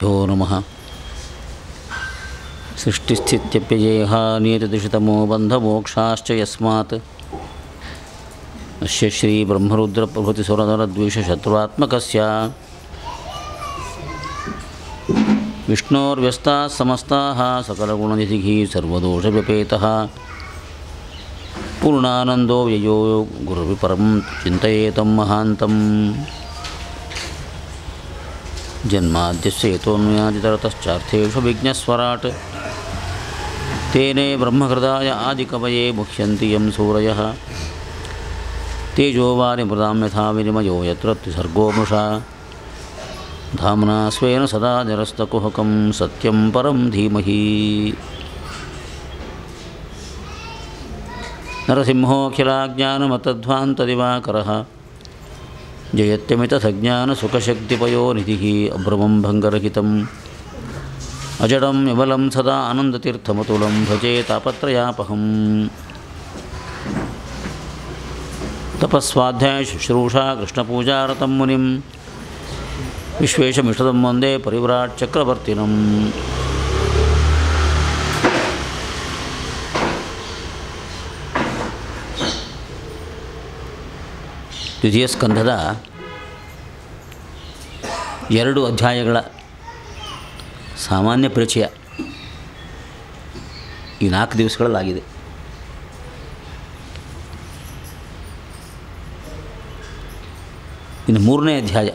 यो नमः। सृष्टिस्थित्यप्ययेह नियतिदिशतमो बन्धमोक्षाश्च यस्मात् अस्य श्रीब्रह्मरुद्रप्रभृतिसुरनरद्वेषशत्रुरात्मकस्य विष्णोर्व्यस्ताः समस्ताः सकलगुणनिधिः सर्वदोषव्यपेतः पूर्णानन्दो व्ययो गुरुर्विपरं चिन्तयेतं महान्तम्। जन्माद्यस्य यतोऽन्वयादितरतश्चार्थेषु विघ्नस्वराट् तेने ब्रह्महृदाय आदिकवये मुह्यन्ति यं सूरयः तेजोवारिमृतां यथा विनिमयो यत्र त्रिसर्गो मृषा धाम्ना स्वेन सदा निरस्तकुहकं सत्यं परं धीमहि। नरसिंहोऽखिलाज्ञानमतध्वान्तदिवाकरः जयत्यमितसज्ञानसुखशक्तिपयोनिधिः अभ्रमं भङ्गरहितम् अजडं विमलं सदा आनन्दतीर्थमतुलं भजे तापत्रयापहम्। तपस्वाध्यायशुश्रूषा कृष्णपूजारतं मुनिं विश्वेशमिषदं वन्दे परिव्राट् चक्रवर्तिनम्। ದ್ವಿತೀಯ ಸ್ಕಂಧದ 2 ಅಧ್ಯಾಯಗಳ ಸಾಮಾನ್ಯ ಪರಿಚಯ ಈ 4 ದಿವಸಗಳಲ್ಲಾಗಿದೆ. ಇನ್ನು 3ನೇ ಅಧ್ಯಾಯ.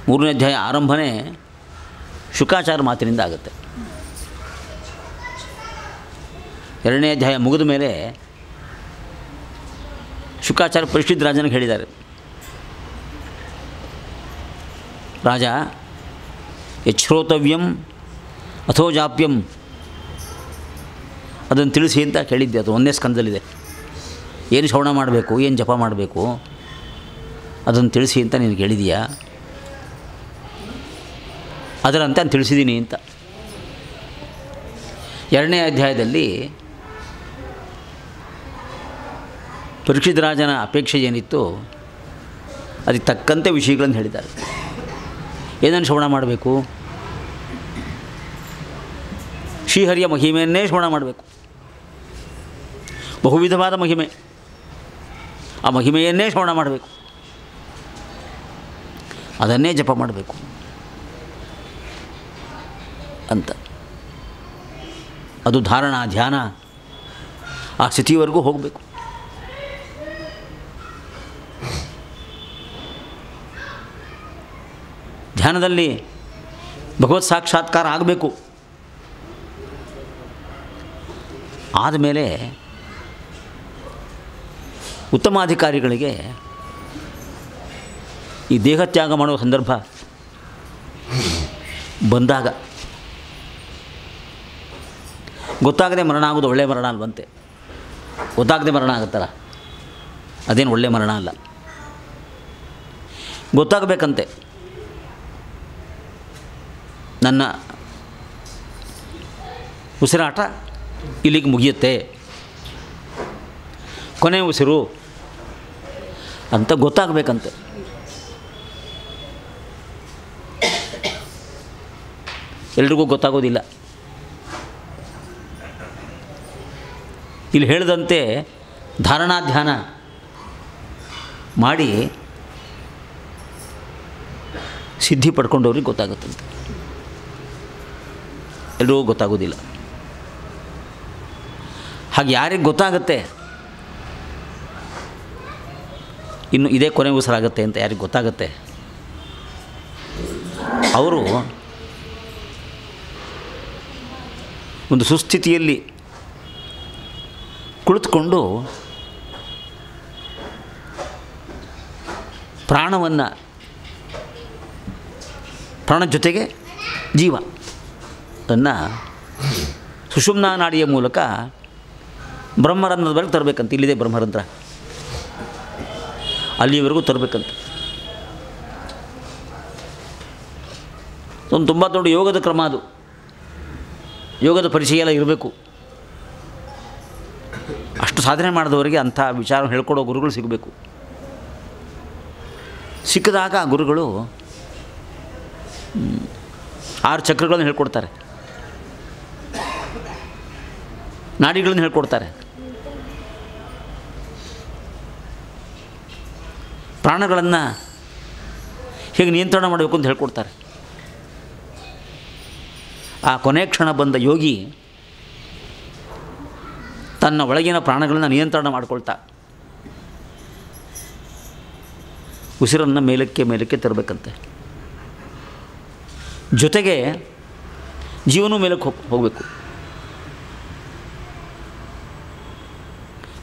3ನೇ ಅಧ್ಯಾಯ ಆರಂಭನೇ ಶುಕಾಚಾರ ಮಾತಿನಿಂದ ಆಗುತ್ತೆ. 2ನೇ ಅಧ್ಯಾಯ ಮುಗಿದ ಮೇಲೆ ಶುಕಾಚಾರ್ಯ ಪರೀಕ್ಷಿತ್ ರಾಜನಿಗೆ ಹೇಳಿದ್ದಾರೆ, ರಾಜ ಯಚ್ಛ್ರೋತವ್ಯಂ ಅಥೋ ಜಾಪ್ಯಂ ಅದನ್ನು ತಿಳಿಸಿ ಅಂತ ಕೇಳಿದ್ದೆ. ಅದು 1ನೇ ಸ್ಕಂದದಲ್ಲಿದೆ. ಏನು ಶ್ರವಣ ಮಾಡಬೇಕು, ಏನು ಜಪ ಮಾಡಬೇಕು ಅದನ್ನು ತಿಳಿಸಿ ಅಂತ ನೀನು ಕೇಳಿದೀಯಾ, ಅದರಂತೆ ನಾನು ತಿಳಿಸಿದ್ದೀನಿ ಅಂತ. 2ನೇ ಅಧ್ಯಾಯದಲ್ಲಿ ಪರೀಕ್ಷಿತ್ ರಾಜನ ಅಪೇಕ್ಷೆ ಏನಿತ್ತು ಅದಕ್ಕೆ ತಕ್ಕಂತೆ ವಿಷಯಗಳನ್ನು ಹೇಳಿದ್ದಾರೆ. ಏನನ್ನು ಶ್ರವಣ ಮಾಡಬೇಕು? ಶ್ರೀಹರಿಯ ಮಹಿಮೆಯನ್ನೇ ಶ್ರವಣ ಮಾಡಬೇಕು. ಬಹುವಿಧವಾದ ಮಹಿಮೆ, ಆ ಮಹಿಮೆಯನ್ನೇ ಶ್ರವಣ ಮಾಡಬೇಕು, ಅದನ್ನೇ ಜಪ ಮಾಡಬೇಕು ಅಂತ. ಅದು ಧಾರಣ, ಧ್ಯಾನ, ಆ ಸ್ಥಿತಿವರೆಗೂ ಹೋಗಬೇಕು. ಧ್ಯಾನದಲ್ಲಿ ಭಗವತ್ ಸಾಕ್ಷಾತ್ಕಾರ ಆಗಬೇಕು. ಆದಮೇಲೆ ಉತ್ತಮಾಧಿಕಾರಿಗಳಿಗೆ ಈ ದೇಹತ್ಯಾಗ ಮಾಡುವ ಸಂದರ್ಭ ಬಂದಾಗ ಗೊತ್ತಾಗದೆ ಮರಣ ಆಗೋದು ಒಳ್ಳೆಯ ಮರಣ ಅಲ್ವಂತೆ. ಗೊತ್ತಾಗದೆ ಮರಣ ಆಗುತ್ತಲ್ಲ, ಅದೇನು ಒಳ್ಳೆಯ ಮರಣ ಅಲ್ಲ. ಗೊತ್ತಾಗಬೇಕಂತೆ, ನನ್ನ ಉಸಿರಾಟ ಇಲ್ಲಿಗೆ ಮುಗಿಯುತ್ತೆ, ಕೊನೆ ಉಸಿರು ಅಂತ ಗೊತ್ತಾಗಬೇಕಂತೆ. ಎಲ್ರಿಗೂ ಗೊತ್ತಾಗೋದಿಲ್ಲ. ಇಲ್ಲಿ ಹೇಳಿದಂತೆ ಧಾರಣಾ ಧ್ಯಾನ ಮಾಡಿ ಸಿದ್ಧಿ ಪಡ್ಕೊಂಡವ್ರಿಗೆ ಗೊತ್ತಾಗುತ್ತಂತೆ. ಎಲ್ಲರಿಗೂ ಗೊತ್ತಾಗೋದಿಲ್ಲ. ಹಾಗೆ ಯಾರಿಗೆ ಗೊತ್ತಾಗುತ್ತೆ, ಇನ್ನು ಇದೇ ಕೊನೆ ಉಸಿರಾಗುತ್ತೆ ಅಂತ ಯಾರಿಗೆ ಗೊತ್ತಾಗುತ್ತೆ, ಅವರು ಒಂದು ಸುಸ್ಥಿತಿಯಲ್ಲಿ ಕುಳಿತುಕೊಂಡು ಪ್ರಾಣವನ್ನು, ಪ್ರಾಣ ಜೊತೆಗೆ ಜೀವ ಅನ್ನು ಸುಷುಮ್ನಾ ನಾಡಿಯ ಮೂಲಕ ಬ್ರಹ್ಮರಂಧ್ರದವರೆಗೆ ತರಬೇಕಂತ. ಇಲ್ಲಿದೆ ಬ್ರಹ್ಮರಂಧ್ರ, ಅಲ್ಲಿವರೆಗೂ ತರಬೇಕಂತ. ಒಂದು ತುಂಬ ದೊಡ್ಡ ಯೋಗದ ಕ್ರಮ ಅದು. ಯೋಗದ ಪರಿಚಯ ಎಲ್ಲ ಇರಬೇಕು. ಅಷ್ಟು ಸಾಧನೆ ಮಾಡಿದವರಿಗೆ ಅಂಥ ವಿಚಾರ ಹೇಳ್ಕೊಡೋ ಗುರುಗಳು ಸಿಗಬೇಕು. ಸಿಕ್ಕಿದಾಗ ಆ ಗುರುಗಳು 6 ಚಕ್ರಗಳನ್ನು ಹೇಳ್ಕೊಡ್ತಾರೆ, ನಾಡಿಗಳನ್ನು ಹೇಳ್ಕೊಡ್ತಾರೆ, ಪ್ರಾಣಗಳನ್ನು ಹೇಗೆ ನಿಯಂತ್ರಣ ಮಾಡಬೇಕು ಅಂತ ಹೇಳ್ಕೊಡ್ತಾರೆ. ಆ ಕೊನೆ ಕ್ಷಣ ಬಂದ ಯೋಗಿ ತನ್ನ ಒಳಗಿನ ಪ್ರಾಣಗಳನ್ನು ನಿಯಂತ್ರಣ ಮಾಡಿಕೊಳ್ತಾ ಉಸಿರನ್ನು ಮೇಲಕ್ಕೆ ತರಬೇಕಂತೆ. ಜೊತೆಗೆ ಜೀವನೂ ಮೇಲಕ್ಕೆ ಹೋಗಬೇಕು.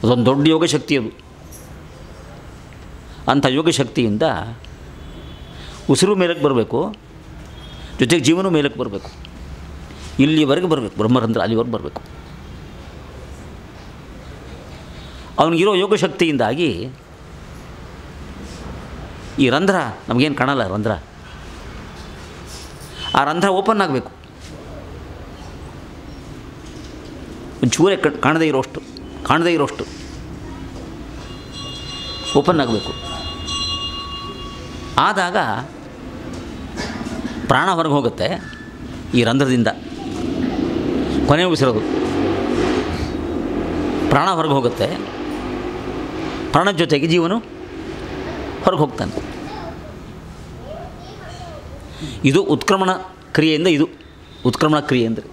ಅದೊಂದು ದೊಡ್ಡ ಯೋಗ ಶಕ್ತಿ ಅದು. ಅಂಥ ಯೋಗ ಶಕ್ತಿಯಿಂದ ಉಸಿರು ಮೇಲಕ್ಕೆ ಬರಬೇಕು, ಜೊತೆಗೆ ಜೀವನೂ ಮೇಲಕ್ಕೆ ಬರಬೇಕು. ಇಲ್ಲಿವರೆಗೆ ಬರಬೇಕು, ಬ್ರಹ್ಮರಂಧ್ರ ಅಲ್ಲಿವರೆಗೆ ಬರಬೇಕು. ಅವನಿಗಿರೋ ಯೋಗ ಶಕ್ತಿಯಿಂದಾಗಿ ಈ ರಂಧ್ರ ನಮಗೇನು ಕಾಣಲ್ಲ, ರಂಧ್ರ, ಆ ರಂಧ್ರ ಓಪನ್ ಆಗಬೇಕು. ಒಂಚೂರೇ ಕಾಣದೇ ಇರೋಷ್ಟು ಓಪನ್ ಆಗಬೇಕು. ಆದಾಗ ಪ್ರಾಣ ಹೊರಗೆ ಹೋಗುತ್ತೆ ಈ ರಂಧ್ರದಿಂದ. ಕೊನೆ ಉಸಿರೋದು ಪ್ರಾಣ ಹೊರಗೆ ಹೋಗುತ್ತೆ, ಪ್ರಾಣದ ಜೊತೆಗೆ ಜೀವನು ಹೊರಗೆ ಹೋಗ್ತಾನೆ. ಇದು ಉತ್ಕ್ರಮಣ ಕ್ರಿಯೆಯಿಂದ, ಇದು ಉತ್ಕ್ರಮಣ ಕ್ರಿಯೆ ಅಂದರೆ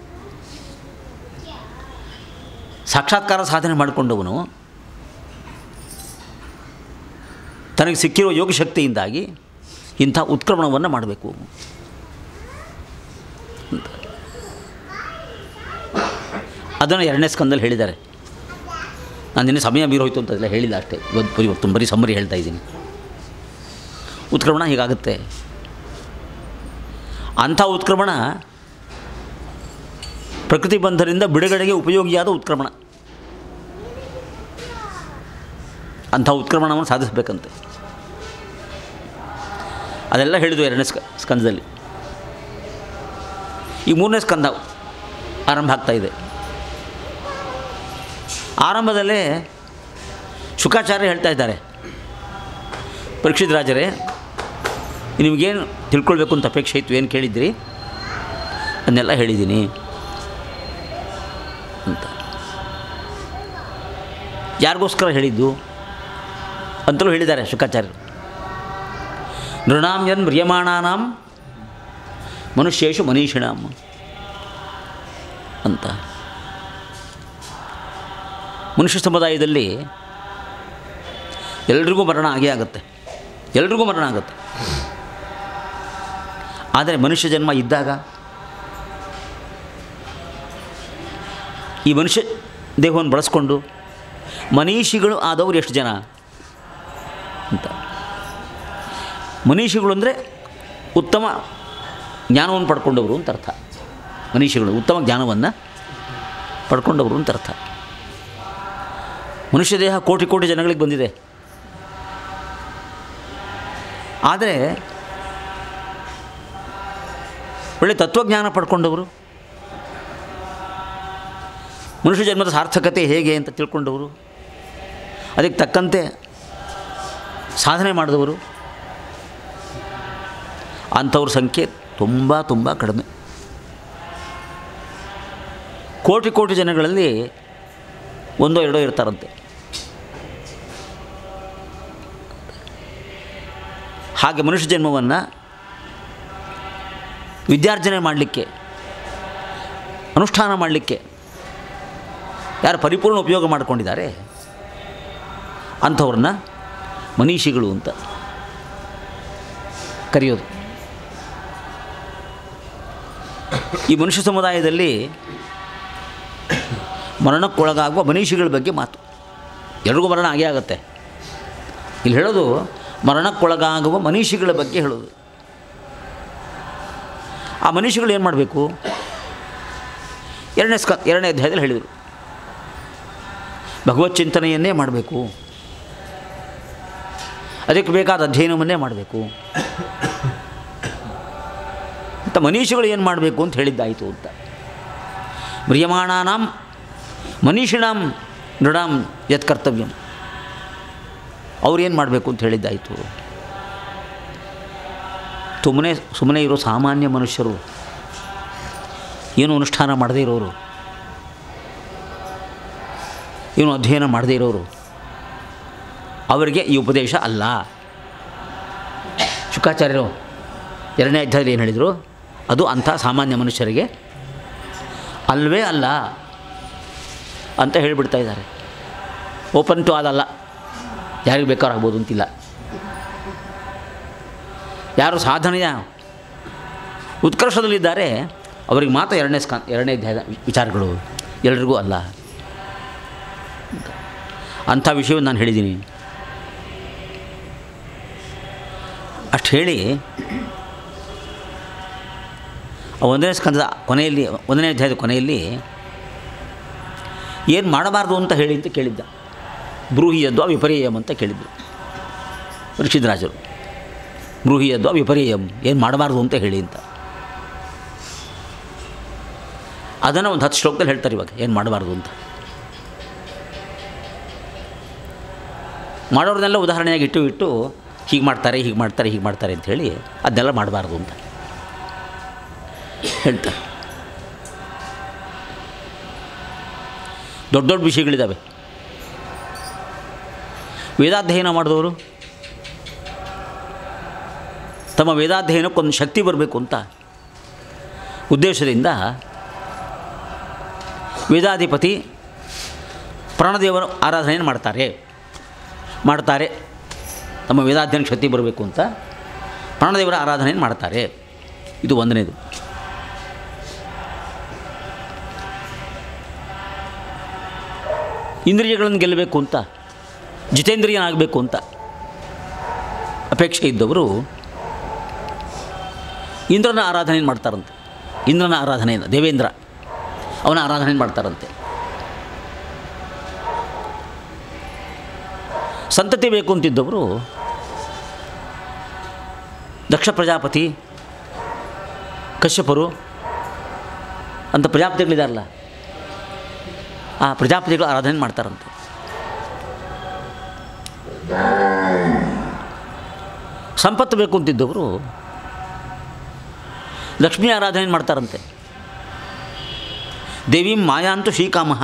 ಸಾಕ್ಷಾತ್ಕಾರ ಸಾಧನೆ ಮಾಡಿಕೊಂಡವನು ತನಗೆ ಸಿಕ್ಕಿರೋ ಯೋಗ ಶಕ್ತಿಯಿಂದಾಗಿ ಇಂಥ ಉತ್ಕ್ರಮಣವನ್ನು ಮಾಡಬೇಕು. ಅದನ್ನು 2ನೇ ಸ್ಕಂದಲ್ಲಿ ಹೇಳಿದ್ದಾರೆ. ನಾನು ನಿನ್ನೆ ಸಮಯ ಮೀರೋಯ್ತು ಅಂತದೆಲ್ಲ ಹೇಳಿಲ್ಲ ಅಷ್ಟೇ, ಇವತ್ತು ಬರೀ ಸಮ್ಮರಿ ಹೇಳ್ತಾ ಇದ್ದೀನಿ. ಉತ್ಕ್ರಮಣ ಹೀಗಾಗುತ್ತೆ. ಅಂಥ ಉತ್ಕ್ರಮಣ ಪ್ರಕೃತಿ ಬಂಧನದಿಂದ ಬಿಡುಗಡೆಗೆ ಉಪಯೋಗಿಯಾದ ಉತ್ಕ್ರಮಣ. ಅಂಥ ಉತ್ಕ್ರಮಣವನ್ನು ಸಾಧಿಸಬೇಕಂತೆ. ಅದೆಲ್ಲ ಹೇಳಿದ್ವು 2ನೇ ಸ್ಕಂದದಲ್ಲಿ. ಈ 3ನೇ ಸ್ಕಂದ ಆರಂಭ ಆಗ್ತಾಯಿದೆ. ಆರಂಭದಲ್ಲೇ ಶುಕಾಚಾರ್ಯ ಹೇಳ್ತಾ ಇದ್ದಾರೆ, ಪರೀಕ್ಷಿತ್ ರಾಜರೇ, ನಿಮಗೇನು ತಿಳ್ಕೊಳ್ಬೇಕು ಅಂತ ಅಪೇಕ್ಷೆ ಇತ್ತು, ಏನು ಕೇಳಿದ್ರಿ ಅದನ್ನೆಲ್ಲ ಹೇಳಿದ್ದೀನಿ ಅಂತ. ಯಾರಿಗೋಸ್ಕರ ಹೇಳಿದ್ದು ಅಂತಲೂ ಹೇಳಿದ್ದಾರೆ ಶುಕಾಚಾರ್ಯರು. ನೃಣಾಂ ಯನ್ ಮ್ರಿಯಮಾಣಾನಾಂ ಮನುಷ್ಯೇಷು ಮನೀಷಿಣಾಂ ಅಂತ. ಮನುಷ್ಯ ಸಮುದಾಯದಲ್ಲಿ ಎಲ್ರಿಗೂ ಮರಣ ಆಗೇ ಆಗುತ್ತೆ, ಎಲ್ರಿಗೂ ಮರಣ ಆಗುತ್ತೆ. ಆದರೆ ಮನುಷ್ಯ ಜನ್ಮ ಇದ್ದಾಗ ಈ ಮನುಷ್ಯ ದೇಹವನ್ನು ಬಳಸ್ಕೊಂಡು ಮನೀಷಿಗಳು ಆದವರು ಎಷ್ಟು ಜನ ಅಂತ. ಮನೀಷಿಗಳು ಅಂದರೆ ಉತ್ತಮ ಜ್ಞಾನವನ್ನು ಪಡ್ಕೊಂಡವರು ಅಂತ ಅರ್ಥ. ಮನೀಷಿಗಳು ಉತ್ತಮ ಜ್ಞಾನವನ್ನು ಪಡ್ಕೊಂಡವರು ಅಂತ ಅರ್ಥ. ಮನುಷ್ಯ ದೇಹ ಕೋಟಿ ಕೋಟಿ ಜನಗಳಿಗೆ ಬಂದಿದೆ. ಆದರೆ ಒಳ್ಳೆ ತತ್ವಜ್ಞಾನ ಪಡ್ಕೊಂಡವರು, ಮನುಷ್ಯ ಜನ್ಮದ ಸಾರ್ಥಕತೆ ಹೇಗೆ ಅಂತ ತಿಳ್ಕೊಂಡವರು, ಅದಕ್ಕೆ ತಕ್ಕಂತೆ ಸಾಧನೆ ಮಾಡಿದವರು, ಅಂಥವ್ರ ಸಂಖ್ಯೆ ತುಂಬ ತುಂಬ ಕಡಿಮೆ. ಕೋಟಿ ಕೋಟಿ ಜನಗಳಲ್ಲಿ 1 2 ಇರ್ತಾರಂತೆ. ಹಾಗೆ ಮನುಷ್ಯ ಜನ್ಮವನ್ನು ವಿದ್ಯಾರ್ಜನೆ ಮಾಡಲಿಕ್ಕೆ, ಅನುಷ್ಠಾನ ಮಾಡಲಿಕ್ಕೆ ಯಾರು ಪರಿಪೂರ್ಣ ಉಪಯೋಗ ಮಾಡಿಕೊಂಡಿದ್ದಾರೆ ಅಂಥವ್ರನ್ನ ಮನೀಷಿಗಳು ಅಂತ ಕರೆಯೋದು. ಈ ಮನುಷ್ಯ ಸಮುದಾಯದಲ್ಲಿ ಮರಣಕ್ಕೊಳಗಾಗುವ ಮನೀಷಿಗಳ ಬಗ್ಗೆ ಮಾತು. ಎಲ್ರಿಗೂ ಮರಣ ಆಗೇ ಆಗುತ್ತೆ. ಇಲ್ಲಿ ಹೇಳೋದು ಮರಣಕ್ಕೊಳಗಾಗುವ ಮನೀಷಿಗಳ ಬಗ್ಗೆ ಹೇಳೋದು. ಆ ಮನೀಷಿಗಳು ಏನು ಮಾಡಬೇಕು? 2ನೇ ಅಧ್ಯಾಯದಲ್ಲಿ ಹೇಳಿದರು, ಭಗವತ್ ಚಿಂತನೆಯನ್ನೇ ಮಾಡಬೇಕು, ಅದಕ್ಕೆ ಬೇಕಾದ ಅಧ್ಯಯನವನ್ನೇ ಮಾಡಬೇಕು ಅಂತ. ಮನೀಷಿಗಳು ಏನು ಮಾಡಬೇಕು ಅಂತ ಹೇಳಿದ್ದಾಯಿತು ಅಂತ. ಮ್ರಿಯಮಾಣಾನಾಂ ಮನೀಷಿಣಾಂ ನೃಣಾಂ ಯತ್ ಕರ್ತವ್ಯಂ, ಅವ್ರೇನು ಮಾಡಬೇಕು ಅಂತ ಹೇಳಿದ್ದಾಯಿತು. ಸುಮ್ಮನೆ ಇರೋ ಸಾಮಾನ್ಯ ಮನುಷ್ಯರು, ಏನು ಅನುಷ್ಠಾನ ಮಾಡದೇ ಇರೋರು, ಏನು ಅಧ್ಯಯನ ಮಾಡದೇ ಇರೋರು, ಅವರಿಗೆ ಈ ಉಪದೇಶ ಅಲ್ಲ. ಶುಕಾಚಾರ್ಯರು 2ನೇ ಅಧ್ಯಾಯದಲ್ಲಿ ಏನು ಹೇಳಿದರು? ಅದು ಅಂಥ ಸಾಮಾನ್ಯ ಮನುಷ್ಯರಿಗೆ ಅಲ್ಲವೇ ಅಲ್ಲ ಅಂತ ಹೇಳಿಬಿಡ್ತಾ ಇದ್ದಾರೆ. ಓಪನ್ ಟು ಆಲ್ ಅಲ್ಲ, ಯಾರಿಗೆ ಬೇಕಾದ್ರೂ ಆಗ್ಬೋದು ಅಂತಿಲ್ಲ. ಯಾರು ಸಾಧನೆಯ ಉತ್ಕರ್ಷದಲ್ಲಿದ್ದಾರೆ ಅವರಿಗೆ ಮಾತ್ರ 2ನೇ ಅಧ್ಯಾಯದ ವಿಚಾರಗಳು, ಎಲ್ರಿಗೂ ಅಲ್ಲ. ಅಂಥ ವಿಷಯವನ್ನು ನಾನು ಹೇಳಿದ್ದೀನಿ. ಅಷ್ಟು ಹೇಳಿ 1ನೇ ಸ್ಕಂದದ ಕೊನೆಯಲ್ಲಿ, 1ನೇ ಅಧ್ಯಾಯದ ಕೊನೆಯಲ್ಲಿ ಏನು ಮಾಡಬಾರ್ದು ಅಂತ ಹೇಳಿ ಅಂತ ಕೇಳಿದ್ದ. ಬ್ರೂಹಿಯದ್ವಾ ವಿಪರ್ಯಯಂ ಅಂತ ಕೇಳಿದ್ದು ಋಷಿದ್ರಾಜರು. ಬ್ರೂಹಿಯದ್ವಾ ವಿಪರ್ಯಯಂ, ಏನು ಮಾಡಬಾರ್ದು ಅಂತ ಹೇಳಿ ಅಂತ. ಅದನ್ನು ಒಂದು 10 ಶ್ಲೋಕದಲ್ಲಿ ಹೇಳ್ತಾರೆ ಇವಾಗ ಏನು ಮಾಡಬಾರ್ದು ಅಂತ. ಮಾಡೋರನ್ನೆಲ್ಲ ಉದಾಹರಣೆಯಾಗಿ ಇಟ್ಟು ಹೀಗೆ ಮಾಡ್ತಾರೆ ಅಂತ ಹೇಳಿ ಅದನ್ನೆಲ್ಲ ಮಾಡಬಾರ್ದು ಅಂತ ಹೇಳ್ತಾರೆ. ದೊಡ್ಡ ದೊಡ್ಡ ವಿಷಯಗಳಿದ್ದಾವೆ. ವೇದಾಧ್ಯಯನ ಮಾಡಿದವರು ತಮ್ಮ ವೇದಾಧ್ಯಯನಕ್ಕೊಂದು ಶಕ್ತಿ ಬರಬೇಕು ಅಂತ ಉದ್ದೇಶದಿಂದ ವೇದಾಧಿಪತಿ ಪ್ರಾಣದೇವರ ಆರಾಧನೆಯನ್ನು ಮಾಡ್ತಾರೆ. ತಮ್ಮ ವೇದಾಧ್ಯಯನ ಶಕ್ತಿ ಬರಬೇಕು ಅಂತ ಪ್ರಾಣದೇವರ ಆರಾಧನೆಯನ್ನು ಮಾಡ್ತಾರೆ. ಇದು 1ನೇದು. ಇಂದ್ರಿಯಗಳನ್ನು ಗೆಲ್ಲಬೇಕು ಅಂತ, ಜಿತೇಂದ್ರಿಯನಾಗಬೇಕು ಅಂತ ಅಪೇಕ್ಷೆ ಇದ್ದವರು ಇಂದ್ರನ ಆರಾಧನೆಯನ್ನು ಮಾಡ್ತಾರಂತೆ. ಇಂದ್ರನ ಆರಾಧನೆಯನ್ನು, ದೇವೇಂದ್ರ ಅವನ ಆರಾಧನೆಯನ್ನು ಮಾಡ್ತಾರಂತೆ. ಸಂತತಿ ಬೇಕು ಅಂತಿದ್ದವರು ದಕ್ಷ ಪ್ರಜಾಪತಿ, ಕಶ್ಯಪರು ಅಂತ ಪ್ರಜಾಪತಿಗಳಿದಾರಲ್ಲ, ಆ ಪ್ರಜಾಪತಿಗಳ ಆರಾಧನೆ ಮಾಡ್ತಾರಂತೆ. ಸಂಪತ್ತು ಬೇಕು ಅಂತಿದ್ದವರು ಲಕ್ಷ್ಮೀ ಆರಾಧನೆ ಮಾಡ್ತಾರಂತೆ. ದೇವೀಂ ಮಾಯಾಂತು ಶ್ರೀಕಾಮಃ.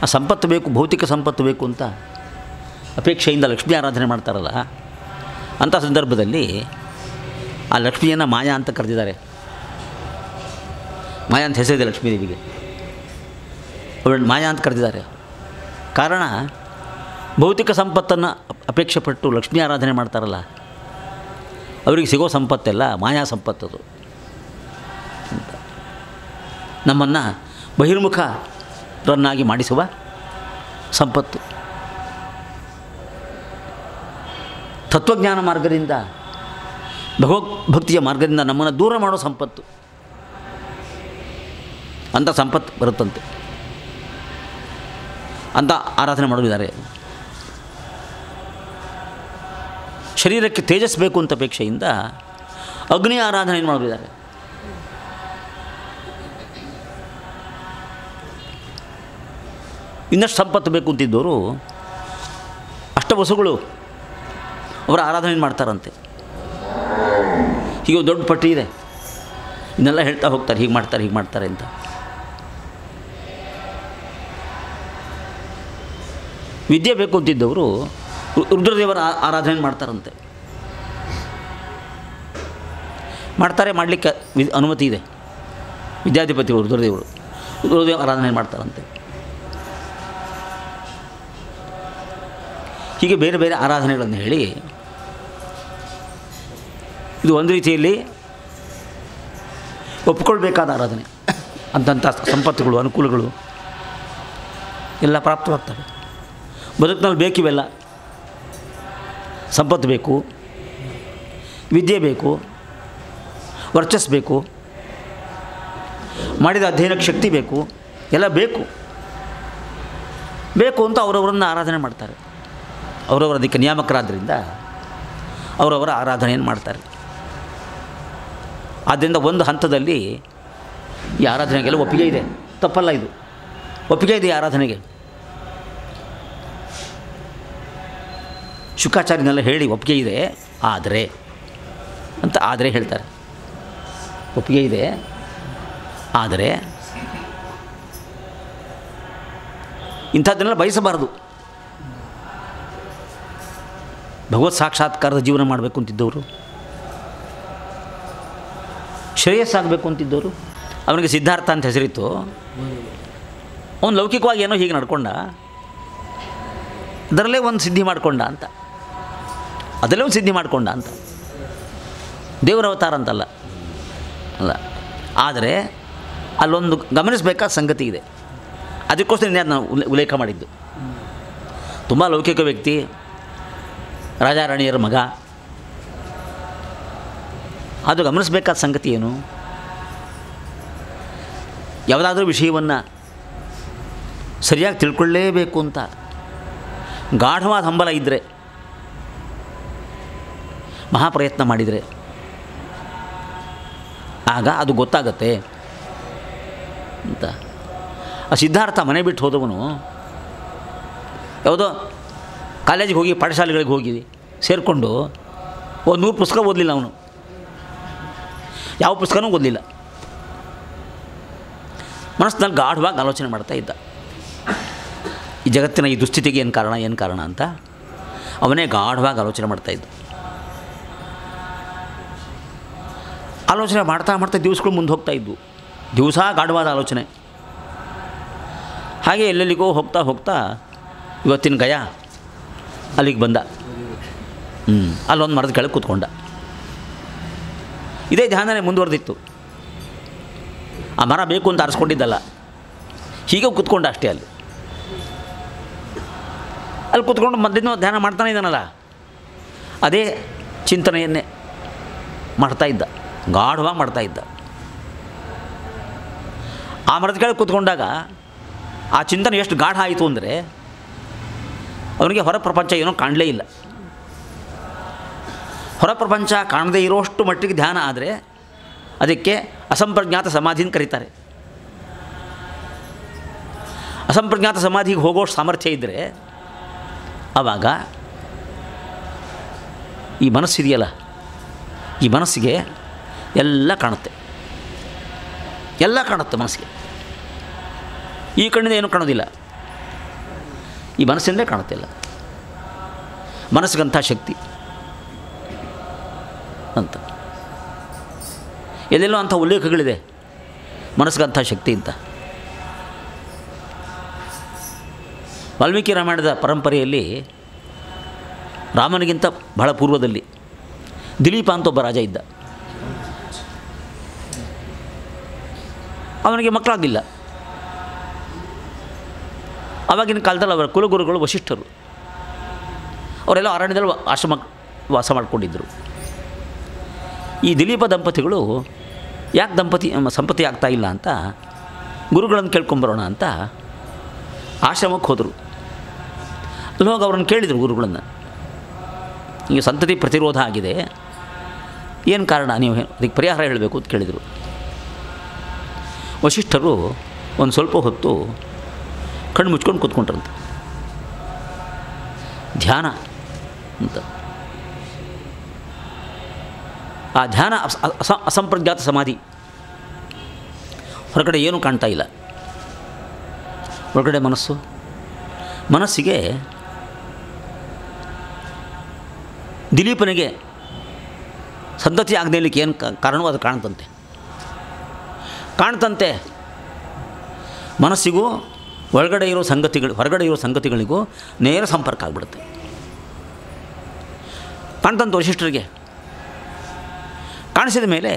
ಆ ಸಂಪತ್ತು ಬೇಕು, ಭೌತಿಕ ಸಂಪತ್ತು ಬೇಕು ಅಂತ ಅಪೇಕ್ಷೆಯಿಂದ ಲಕ್ಷ್ಮೀ ಆರಾಧನೆ ಮಾಡ್ತಾರಲ್ಲ, ಅಂಥ ಸಂದರ್ಭದಲ್ಲಿ ಆ ಲಕ್ಷ್ಮಿಯನ್ನು ಮಾಯಾ ಅಂತ ಕರೆದಿದ್ದಾರೆ. ಮಾಯಾ ಅಂತ ಹೆಸರಿದೆ ಲಕ್ಷ್ಮೀದೇವಿಗೆ, ಅವಳನ್ನು ಮಾಯಾ ಅಂತ ಕರೆದಿದ್ದಾರೆ. ಕಾರಣ ಭೌತಿಕ ಸಂಪತ್ತನ್ನು ಅಪೇಕ್ಷೆ ಪಟ್ಟು ಲಕ್ಷ್ಮೀ ಆರಾಧನೆ ಮಾಡ್ತಾರಲ್ಲ, ಅವರಿಗೆ ಸಿಗೋ ಸಂಪತ್ತೆಲ್ಲ ಮಾಯಾ ಸಂಪತ್ತದು. ನಮ್ಮನ್ನು ಬಹಿರ್ಮುಖರನ್ನಾಗಿ ಮಾಡಿಸುವ ಸಂಪತ್ತು, ತತ್ವಜ್ಞಾನ ಮಾರ್ಗದಿಂದ, ಭಗವದ್ಭಕ್ತಿಯ ಮಾರ್ಗದಿಂದ ನಮ್ಮನ್ನು ದೂರ ಮಾಡೋ ಸಂಪತ್ತು. ಅಂಥ ಸಂಪತ್ತು ಬರುತ್ತಂತೆ, ಅಂಥ ಆರಾಧನೆ ಮಾಡೋದಿದ್ದಾರೆ. ಶರೀರಕ್ಕೆ ತೇಜಸ್ ಬೇಕು ಅಂತ ಅಪೇಕ್ಷೆಯಿಂದ ಅಗ್ನಿ ಆರಾಧನೆ ಮಾಡೋದಿದ್ದಾರೆ. ಇನ್ನಷ್ಟು ಸಂಪತ್ತು ಬೇಕು ಅಂತಿದ್ದವರು ಅಷ್ಟವಸುಗಳು ಅವರ ಆರಾಧನೆ ಮಾಡ್ತಾರಂತೆ. ಹೀಗೆ ದೊಡ್ಡ ಪಟ್ಟಿ ಇದೆ, ಇದನ್ನೆಲ್ಲ ಹೇಳ್ತಾ ಹೋಗ್ತಾರೆ, ಹೀಗೆ ಮಾಡ್ತಾರೆ ಅಂತ. ವಿದ್ಯೆ ಬೇಕು ಅಂತಿದ್ದವರು ರುದ್ರದೇವರ ಆರಾಧನೆ ಮಾಡ್ತಾರಂತೆ. ಮಾಡಲಿಕ್ಕೆ ಅನುಮತಿ ಇದೆ. ವಿದ್ಯಾಧಿಪತಿಗಳು ರುದ್ರದೇವ ಆರಾಧನೆ ಮಾಡ್ತಾರಂತೆ. ಹೀಗೆ ಬೇರೆ ಬೇರೆ ಆರಾಧನೆಗಳನ್ನು ಹೇಳಿ, ಇದು ಒಂದು ರೀತಿಯಲ್ಲಿ ಒಪ್ಪಿಕೊಳ್ಬೇಕಾದ ಆರಾಧನೆ. ಅಂಥ ಸಂಪತ್ತುಗಳು, ಅನುಕೂಲಗಳು ಎಲ್ಲ ಪ್ರಾಪ್ತವಾಗ್ತವೆ. ಬದುಕಿನಲ್ಲಿ ಬೇಕಿವೆಲ್ಲ. ಸಂಪತ್ತು ಬೇಕು, ವಿದ್ಯೆ ಬೇಕು, ವರ್ಚಸ್ ಬೇಕು, ಮಾಡಿದ ಅಧ್ಯಯನಕ್ಕೆ ಶಕ್ತಿ ಬೇಕು, ಎಲ್ಲ ಬೇಕು ಅಂತ ಅವರವರನ್ನು ಆರಾಧನೆ ಮಾಡ್ತಾರೆ. ಅವರವರ ಅದಕ್ಕೆ ನಿಯಾಮಕರಾದ್ದರಿಂದ ಅವರವರ ಆರಾಧನೆಯನ್ನು ಮಾಡ್ತಾರೆ. ಆದ್ದರಿಂದ ಒಂದು ಹಂತದಲ್ಲಿ ಈ ಆರಾಧನೆಗೆಲ್ಲ ಒಪ್ಪಿಗೆ ಇದೆ, ತಪ್ಪಲ್ಲ. ಇದು ಒಪ್ಪಿಗೆ ಇದೆ ಈ ಆರಾಧನೆಗೆ. ಶುಕಾಚಾರ್ಯನೆಲ್ಲ ಹೇಳಿ ಒಪ್ಪಿಗೆ ಇದೆ. ಆದರೆ ಅಂತ ಆದರೆ ಹೇಳ್ತಾರೆ. ಒಪ್ಪಿಗೆ ಇದೆ, ಆದರೆ ಇಂಥದ್ದನ್ನೆಲ್ಲ ಬಯಸಬಾರದು. ಭಗವತ್ ಸಾಕ್ಷಾತ್ಕಾರದ ಜೀವನ ಮಾಡಬೇಕು ಅಂತಿದ್ದವರು, ಶ್ರೇಯಸ್ಸಾಗಬೇಕು ಅಂತಿದ್ದವರು. ಅವನಿಗೆ ಸಿದ್ಧಾರ್ಥ ಅಂತ ಹೆಸರಿತ್ತು. ಅವನು ಲೌಕಿಕವಾಗಿ ಏನೋ ಹೀಗೆ ನಡ್ಕೊಂಡ, ಅದರಲ್ಲೇ ಒಂದು ಸಿದ್ಧಿ ಮಾಡಿಕೊಂಡ ಅಂತ, ಅದರಲ್ಲೇ ಒಂದು ಸಿದ್ಧಿ ಮಾಡಿಕೊಂಡ ಅಂತ. ದೇವರ ಅವತಾರ ಅಂತಲ್ಲ ಅಲ್ಲ. ಆದರೆ ಅಲ್ಲೊಂದು ಗಮನಿಸಬೇಕಾದ ಸಂಗತಿ ಇದೆ. ಅದಕ್ಕೋಸ್ಕರ ನಾನು ಉಲ್ಲೇಖ ಮಾಡಿದ್ದು. ತುಂಬ ಲೌಕಿಕ ವ್ಯಕ್ತಿ, ರಾಜಾರಾಣಿಯರ ಮಗ. ಅದು ಗಮನಿಸಬೇಕಾದ ಸಂಗತಿ ಏನು? ಯಾವುದಾದ್ರೂ ವಿಷಯವನ್ನು ಸರಿಯಾಗಿ ತಿಳ್ಕೊಳ್ಳೇಬೇಕು ಅಂತ ಗಾಢವಾದ ಹಂಬಲ ಇದ್ದರೆ, ಮಹಾಪ್ರಯತ್ನ ಮಾಡಿದರೆ ಆಗ ಅದು ಗೊತ್ತಾಗತ್ತೆ ಅಂತ. ಆ ಸಿದ್ಧಾರ್ಥ ಮನೆ ಬಿಟ್ಟು ಹೋದವನು ಯಾವುದೋ ಕಾಲೇಜಿಗೆ ಹೋಗಿ, ಪಾಠಶಾಲೆಗಳಿಗೆ ಹೋಗಿ ಸೇರಿಕೊಂಡು ಒಂದು 100 ಪುಸ್ತಕ ಓದಲಿಲ್ಲ. ಅವನು ಯಾವ ಪುಸ್ತಕನೂ ಓದಲಿಲ್ಲ. ಮನಸ್ಸಿನಲ್ಲಿ ಗಾಢವಾಗಿ ಆಲೋಚನೆ ಮಾಡ್ತಾ ಇದ್ದ, ಈ ಜಗತ್ತಿನ ಈ ದುಸ್ಥಿತಿಗೆ ಏನು ಕಾರಣ ಅಂತ ಅವನೇ ಗಾಢವಾಗಿ ಆಲೋಚನೆ ಮಾಡ್ತಾಯಿದ್ದ. ಆಲೋಚನೆ ಮಾಡ್ತಾ ದಿವಸಗಳು ಮುಂದೆ ಹೋಗ್ತಾ ಇದ್ವು. ದಿವಸ ಗಾಢವಾದ ಆಲೋಚನೆ. ಹಾಗೆ ಎಲ್ಲೆಲ್ಲಿಗೋ ಹೋಗ್ತಾ ಇವತ್ತಿನ ಗಯಾ ಅಲ್ಲಿಗೆ ಬಂದ. ಅಲ್ಲೊಂದು ಮರದ ಕೆಳಗೆ ಕೂತ್ಕೊಂಡ. ಇದೇ ಧ್ಯಾನನೇ ಮುಂದುವರೆದಿತ್ತು. ಆ ಮರ ಬೇಕು ಅಂತ ಆರಿಸ್ಕೊಂಡಿದ್ದಲ್ಲ, ಹೀಗೆ ಕೂತ್ಕೊಂಡ ಅಷ್ಟೇ. ಅಲ್ಲಿ ಕೂತ್ಕೊಂಡು ಮಧ್ಯಾಹ್ನ ಧ್ಯಾನ ಮಾಡ್ತಾನೆ ಇದ್ದಾನಲ್ಲ, ಅದೇ ಚಿಂತನೆಯನ್ನೇ ಮಾಡ್ತಾ ಇದ್ದ, ಗಾಢವಾಗಿ ಮಾಡ್ತಾ ಇದ್ದ. ಆ ಮರದ ಕೆಳಗೆ ಕೂತ್ಕೊಂಡಾಗ ಆ ಚಿಂತನೆ ಎಷ್ಟು ಗಾಢ ಆಯಿತು ಅಂದರೆ ಅವನಿಗೆ ಹೊರ ಪ್ರಪಂಚ ಏನೋ ಕಾಣಲೇ ಇಲ್ಲ. ಹೊರ ಪ್ರಪಂಚ ಕಾಣದೇ ಇರೋಷ್ಟು ಮಟ್ಟಿಗೆ ಧ್ಯಾನ ಆದರೆ ಅದಕ್ಕೆ ಅಸಂಪ್ರಜ್ಞಾತ ಸಮಾಧಿ ಅಂತ ಕರೀತಾರೆ. ಅಸಂಪ್ರಜ್ಞಾತ ಸಮಾಧಿಗೆ ಹೋಗೋಷ್ಟು ಸಾಮರ್ಥ್ಯ ಇದ್ದರೆ ಆವಾಗ ಈ ಮನಸ್ಸಿದೆಯಲ್ಲ, ಈ ಮನಸ್ಸಿಗೆ ಎಲ್ಲ ಕಾಣುತ್ತೆ ಮನಸ್ಸಿಗೆ. ಈ ಕಣ್ಣಿಂದ ಏನೂ ಕಾಣೋದಿಲ್ಲ, ಈ ಮನಸ್ಸಿಂದಲೇ ಕಾಣುತ್ತಿಲ್ಲ. ಮನಸ್ಸಿಗಂಥ ಶಕ್ತಿ ಅಂತ ಎಲ್ಲೆಲ್ಲೋ ಅಂಥ ಉಲ್ಲೇಖಗಳಿದೆ, ಮನಸ್ಸಿಗಂಥ ಶಕ್ತಿ ಅಂತ. ವಾಲ್ಮೀಕಿ ರಾಮಾಯಣದ ಪರಂಪರೆಯಲ್ಲಿ ರಾಮನಿಗಿಂತ ಬಹಳ ಪೂರ್ವದಲ್ಲಿ ದಿಲೀಪ ಅಂತ ಒಬ್ಬ ರಾಜ ಇದ್ದ. ಅವನಿಗೆ ಮಕ್ಕಳಾಗಲಿಲ್ಲ. ಆವಾಗಿನ ಕಾಲದಲ್ಲಿ ಅವರ ಕುಲಗುರುಗಳು ವಶಿಷ್ಠರು. ಅವರೆಲ್ಲ ಅರಣ್ಯದಲ್ಲಿ ಆಶ್ರಮ ವಾಸ ಮಾಡಿಕೊಂಡಿದ್ದರು. ಈ ದಿಲೀಪ ದಂಪತಿಗಳು ಯಾಕೆ ಸಂಪತ್ತಿ ಆಗ್ತಾ ಇಲ್ಲ ಅಂತ ಗುರುಗಳನ್ನು ಕೇಳ್ಕೊಂಬರೋಣ ಅಂತ ಆಶ್ರಮಕ್ಕೆ ಹೋದರು. ಅಲ್ಲಿ ಹೋಗಿ ಅವ್ರನ್ನ ಕೇಳಿದರು ಗುರುಗಳನ್ನು, ಈಗ ಸಂತತಿ ಪ್ರತಿರೋಧ ಆಗಿದೆ, ಏನು ಕಾರಣ, ನೀವು ಅದಕ್ಕೆ ಪರಿಹಾರ ಹೇಳಬೇಕು ಅಂತ ಕೇಳಿದರು. ವಶಿಷ್ಠರು ಒಂದು ಸ್ವಲ್ಪ ಹೊತ್ತು ಕಣ್ಣು ಮುಚ್ಕೊಂಡು ಕೂತ್ಕೊಂಡ್ರಂತೆ. ಧ್ಯಾನ ಅಂತ. ಆ ಧ್ಯಾನ ಅಸಂಪ್ರಜ್ಞಾತ ಸಮಾಧಿ. ಹೊರಗಡೆ ಏನೂ ಕಾಣ್ತಾ ಇಲ್ಲ, ಹೊರಗಡೆ ಮನಸ್ಸಿಗೆ ದಿಲೀಪನಿಗೆ ಸಂತತಿ ಆಗದೇ ಇರಲಿಕ್ಕೆ ಏನು ಕಾರಣವೋ ಅದು ಕಾಣ್ತಂತೆ. ಮನಸ್ಸಿಗೂ ಹೊರಗಡೆ ಇರೋ ಸಂಗತಿಗಳಿಗೂ ನೇರ ಸಂಪರ್ಕ ಆಗಿಬಿಡುತ್ತೆ. ಕಾಣ್ತಂತೆ ವಶಿಷ್ಠರಿಗೆ. ಕಾಣಿಸಿದ ಮೇಲೆ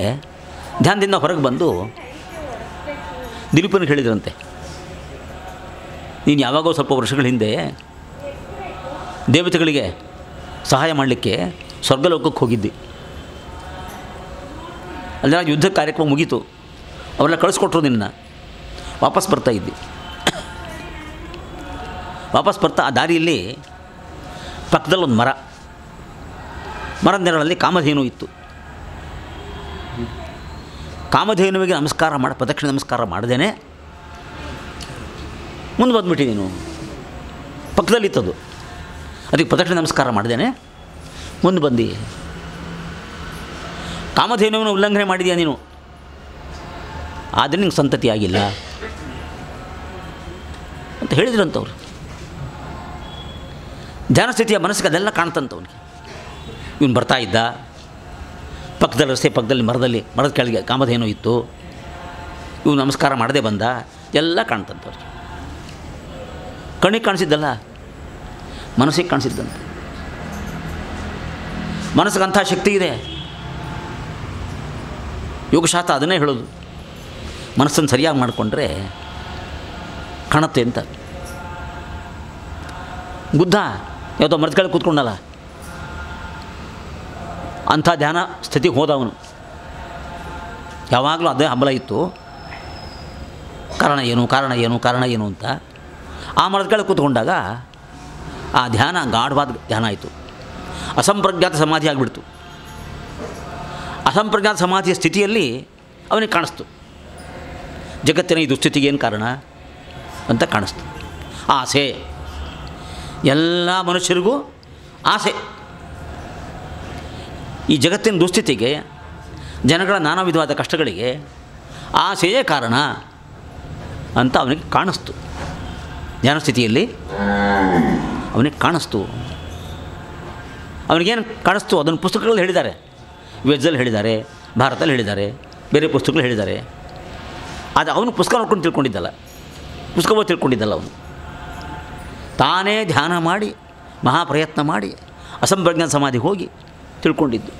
ಧ್ಯಾನದಿಂದ ಹೊರಗೆ ಬಂದು ದಿಲೀಪನಿಗೆ ಹೇಳಿದ್ರಂತೆ, ನೀನು ಯಾವಾಗೋ ಸ್ವಲ್ಪ ವರ್ಷಗಳ ಹಿಂದೆ ದೇವತೆಗಳಿಗೆ ಸಹಾಯ ಮಾಡಲಿಕ್ಕೆ ಸ್ವರ್ಗಲೋಕಕ್ಕೆ ಹೋಗಿದ್ದಿ. ಅಲ್ಲೆಲ್ಲ ಯುದ್ಧ ಕಾರ್ಯಕ್ರಮ ಮುಗೀತು, ಅವರೆಲ್ಲ ಕಳಿಸ್ಕೊಟ್ರು, ನಿನ್ನ ವಾಪಸ್ ಬರ್ತಾಯಿದ್ದಿ. ವಾಪಸ್ ಬರ್ತಾ ಆ ದಾರಿಯಲ್ಲಿ ಪಕ್ಕದಲ್ಲಿ ಒಂದು ಮರದ ನೆರಳಲ್ಲಿ ಕಾಮಧೇನು ಇತ್ತು. ಕಾಮಧೇನುವಿಗೆ ಪ್ರದಕ್ಷಿಣೆ ನಮಸ್ಕಾರ ಮಾಡ್ದೇನೆ ಮುಂದೆ ಬಂದುಬಿಟ್ಟು ನೀನು ಪಕ್ಕದಲ್ಲಿತ್ತದು, ಅದಕ್ಕೆ ಪ್ರದಕ್ಷಿಣೆ ನಮಸ್ಕಾರ ಮಾಡ್ದೇನೆ ಮುಂದೆ ಬಂದು ಕಾಮಧೇನುವನ್ನು ಉಲ್ಲಂಘನೆ ಮಾಡಿದೆಯಾ ನೀನು, ಆದರೆ ನಿಂಗೆ ಸಂತತಿ ಆಗಿಲ್ಲ ಅಂತ ಹೇಳಿದ್ರಂತವ್ರು. ಧ್ಯಾನ ಸ್ಥಿತಿಯ ಮನಸ್ಸಿಗೆ ಅದೆಲ್ಲ ಕಾಣ್ತಂತವನಿಗೆ. ಇವನು ಬರ್ತಾ ಇದ್ದ, ಪಕ್ಕದಲ್ಲಿ ರಸ್ತೆ ಪಕ್ಕದಲ್ಲಿ ಮರದ ಕೆಳಗೆ ಕಾಮಧೇನು ಇತ್ತು, ಇವನು ನಮಸ್ಕಾರ ಮಾಡದೆ ಬಂದ, ಎಲ್ಲ ಕಾಣ್ತಂತವ್ರು. ಕಣ್ಣಿಗೆ ಕಾಣಿಸಿದ್ದಲ್ಲ, ಮನಸ್ಸಿಗೆ ಕಾಣಿಸಿದ್ದಂತೆ. ಮನಸ್ಸಿಗೆ ಅಂಥ ಶಕ್ತಿ ಇದೆ. ಯೋಗಶಾಸ್ತ್ರ ಅದನ್ನೇ ಹೇಳೋದು, ಮನಸ್ಸನ್ನು ಸರಿಯಾಗಿ ಮಾಡಿಕೊಂಡ್ರೆ ಕಾಣುತ್ತೆ ಅಂತ. ಬುದ್ಧ ಯಾವುದೋ ಮರದ ಕೆಳಗೆ ಕೂತ್ಕೊಂಡಲ್ಲ, ಅಂಥ ಧ್ಯಾನ ಸ್ಥಿತಿಗೆ ಹೋದವನು. ಯಾವಾಗಲೂ ಅದೇ ಹಂಬಲ ಇತ್ತು, ಕಾರಣ ಏನು ಅಂತ. ಆ ಮರದ ಕೆಳಗೆ ಕೂತ್ಕೊಂಡಾಗ ಆ ಧ್ಯಾನ ಗಾಢವಾದ ಧ್ಯಾನ ಆಯಿತು. ಅಸಂಪ್ರಜ್ಞಾತ ಸಮಾಧಿ ಆಗಿಬಿಡ್ತು. ಅಸಂಪ್ರಜ್ಞಾತ ಸಮಾಧಿಯ ಸ್ಥಿತಿಯಲ್ಲಿ ಅವನಿಗೆ ಕಾಣಿಸ್ತು ಜಗತ್ತಿನ ಈ ದುಸ್ಥಿತಿಗೆ ಏನು ಕಾರಣ ಅಂತ ಕಾಣಿಸ್ತು. ಆಸೆ, ಎಲ್ಲ ಮನುಷ್ಯರಿಗೂ ಆಸೆ. ಈ ಜಗತ್ತಿನ ದುಸ್ಥಿತಿಗೆ, ಜನಗಳ ನಾನಾ ವಿಧವಾದ ಕಷ್ಟಗಳಿಗೆ ಆಸೆಯೇ ಕಾರಣ ಅಂತ ಅವನಿಗೆ ಕಾಣಿಸ್ತು. ಧ್ಯಾನ ಸ್ಥಿತಿಯಲ್ಲಿ ಅವನಿಗೆ ಕಾಣಿಸ್ತು. ಅವನಿಗೇನು ಕಾಣಿಸ್ತು ಅದನ್ನು ಪುಸ್ತಕಗಳಲ್ಲಿ ಹೇಳಿದ್ದಾರೆ, ವೇದದಲ್ಲಿ ಹೇಳಿದ್ದಾರೆ, ಭಾರತದಲ್ಲಿ ಹೇಳಿದ್ದಾರೆ, ಬೇರೆ ಪುಸ್ತಕಗಳು ಹೇಳಿದ್ದಾರೆ. ಆದರೆ ಅವನು ಪುಸ್ತಕ ನೋಡ್ಕೊಂಡು ತಿಳ್ಕೊಂಡಿದ್ದಲ್ಲ, ಪುಸ್ತಕವೂ ತಿಳ್ಕೊಂಡಿದ್ದಲ್ಲ. ಅವನು ತಾನೇ ಧ್ಯಾನ ಮಾಡಿ ಮಹಾಪ್ರಯತ್ನ ಮಾಡಿ ಅಸಂಪ್ರಜ್ಞಾತ ಸಮಾಧಿಗೆ ಹೋಗಿ ತಿಳ್ಕೊಂಡಿದ್ದು.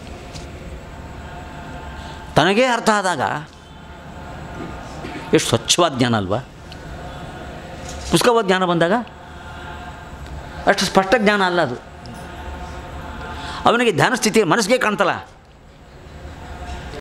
ತನಗೇ ಅರ್ಥ ಆದಾಗ ಎಷ್ಟು ಸ್ವಚ್ಛವಾದ ಜ್ಞಾನ ಅಲ್ವಾ. ಪುಸ್ತಕವಾದ ಜ್ಞಾನ ಬಂದಾಗ ಅಷ್ಟು ಸ್ಪಷ್ಟ ಜ್ಞಾನ ಅಲ್ಲ ಅದು. ಅವನಿಗೆ ಧ್ಯಾನ ಸ್ಥಿತಿಯ ಮನಸ್ಸಿಗೆ ಕಾಣ್ತಲ್ಲ,